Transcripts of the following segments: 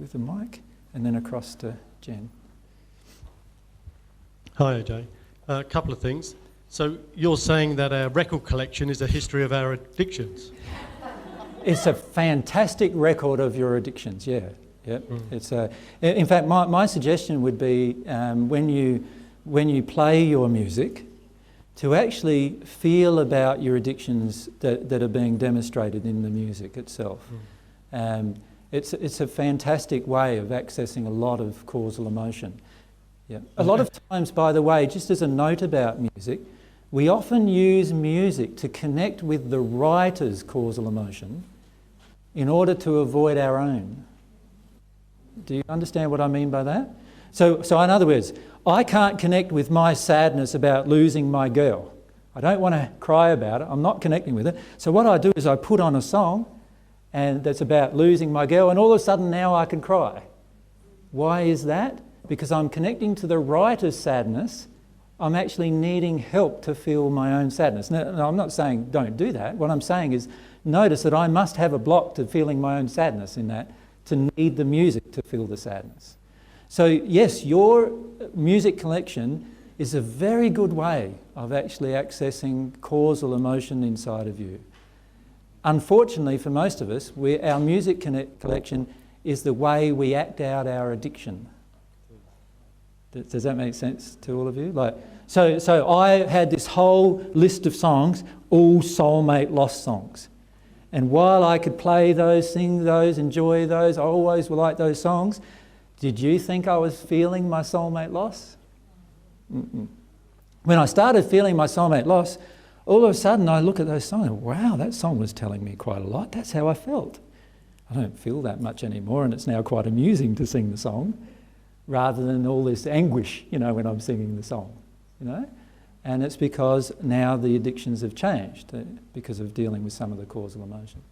with the mic, and then across to Jen. Hi, AJ. A couple of things. So you're saying that our record collection is a history of our addictions? It's a fantastic record of your addictions, yeah. Yep. It's in fact, my suggestion would be when you play your music, to actually feel about your addictions that are being demonstrated in the music itself. It's a fantastic way of accessing a lot of causal emotion. Yeah. A lot of times, by the way, just as a note about music, we often use music to connect with the writer's causal emotion in order to avoid our own. Do you understand what I mean by that? So in other words, I can't connect with my sadness about losing my girl. I don't want to cry about it. I'm not connecting with it. So what I do is I put on a song and that's about losing my girl, and all of a sudden now I can cry. Why is that? Because I'm connecting to the writer's sadness. I'm actually needing help to feel my own sadness. Now, I'm not saying don't do that. What I'm saying is notice that I must have a block to feeling my own sadness in that, to need the music to feel the sadness. So yes, your music collection is a very good way of actually accessing causal emotion inside of you. Unfortunately for most of us, our music collection is the way we act out our addiction. Does that make sense to all of you? So I had this whole list of songs, all soulmate lost songs. And while I could play those, sing those, enjoy those, I always liked those songs. Did you think I was feeling my soulmate loss? Mm-mm. When I started feeling my soulmate loss, all of a sudden I look at those songs and wow, that song was telling me quite a lot. That's how I felt. I don't feel that much anymore, and it's now quite amusing to sing the song rather than all this anguish, when I'm singing the song, And it's because now the addictions have changed because of dealing with some of the causal emotion.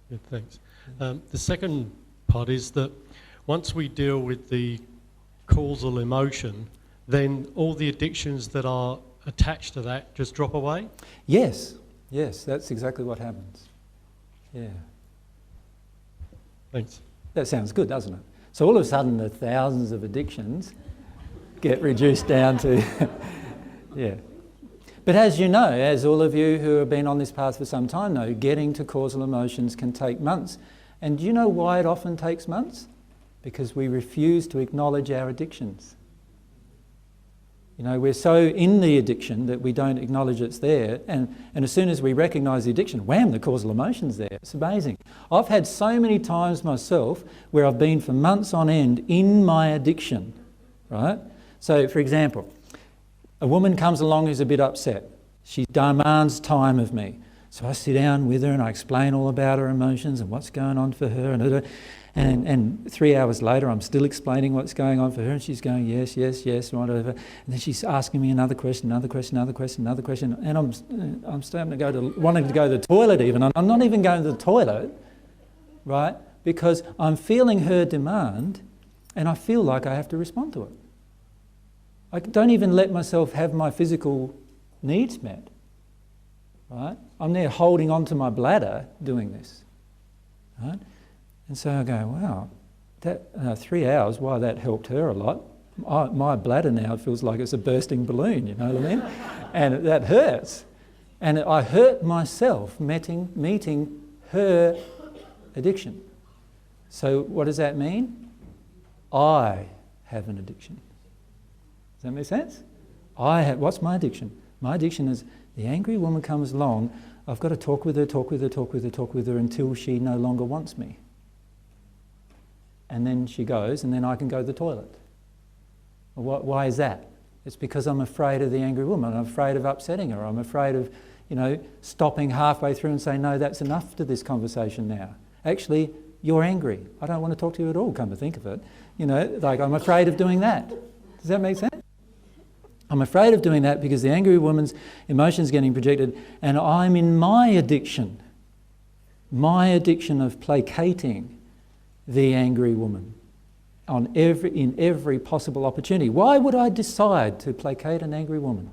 Good, thanks. The second part is that once we deal with the causal emotion, then all the addictions that are attached to that just drop away? Yes, that's exactly what happens. Yeah. Thanks. That sounds good, doesn't it? So all of a sudden the thousands of addictions get reduced down to... yeah. But as you know, as all of you who have been on this path for some time know, getting to causal emotions can take months. And do you know why it often takes months? Because we refuse to acknowledge our addictions. We're so in the addiction that we don't acknowledge it's there. And as soon as we recognise the addiction, wham, the causal emotion's there. It's amazing. I've had so many times myself where I've been for months on end in my addiction, right? So, for example, a woman comes along who's a bit upset. She demands time of me. So I sit down with her and I explain all about her emotions and what's going on for her. And 3 hours later, I'm still explaining what's going on for her, and she's going, yes, whatever. And then she's asking me another question, and I'm starting to wanting to go to the toilet even. I'm not even going to the toilet, right? Because I'm feeling her demand, and I feel like I have to respond to it. I don't even let myself have my physical needs met, right? I'm there holding on to my bladder doing this, right? And so I go, wow, that 3 hours, wow, that helped her a lot. My bladder now feels like it's a bursting balloon, you know what I mean? And that hurts. And I hurt myself meeting her addiction. So what does that mean? I have an addiction. Does that make sense? What's my addiction? My addiction is the angry woman comes along, I've got to talk with her until she no longer wants me. And then she goes, and then I can go to the toilet. Why is that? It's because I'm afraid of the angry woman. I'm afraid of upsetting her. I'm afraid of, stopping halfway through and saying, no, that's enough to this conversation now. Actually, you're angry. I don't want to talk to you at all, come to think of it. I'm afraid of doing that. Does that make sense? I'm afraid of doing that because the angry woman's emotion's getting projected, and I'm in my addiction of placating the angry woman in every possible opportunity. Why would I decide to placate an angry woman?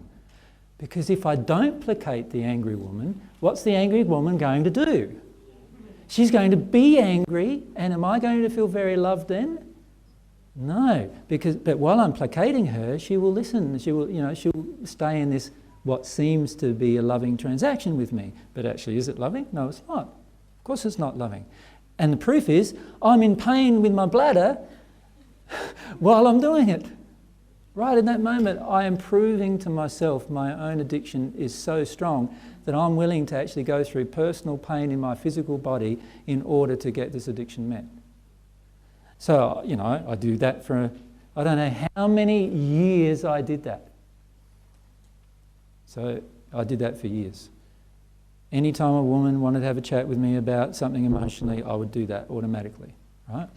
Because if I don't placate the angry woman, what's the angry woman going to do? She's going to be angry, and am I going to feel very loved then? No, but while I'm placating her, she will listen. She'll stay in this what seems to be a loving transaction with me. But actually, is it loving? No, it's not. Of course it's not loving. And the proof is, I'm in pain with my bladder while I'm doing it. Right in that moment, I am proving to myself my own addiction is so strong that I'm willing to actually go through personal pain in my physical body in order to get this addiction met. So, I do that for, I don't know how many years I did that. So I did that for years. Anytime a woman wanted to have a chat with me about something emotionally, I would do that automatically, right?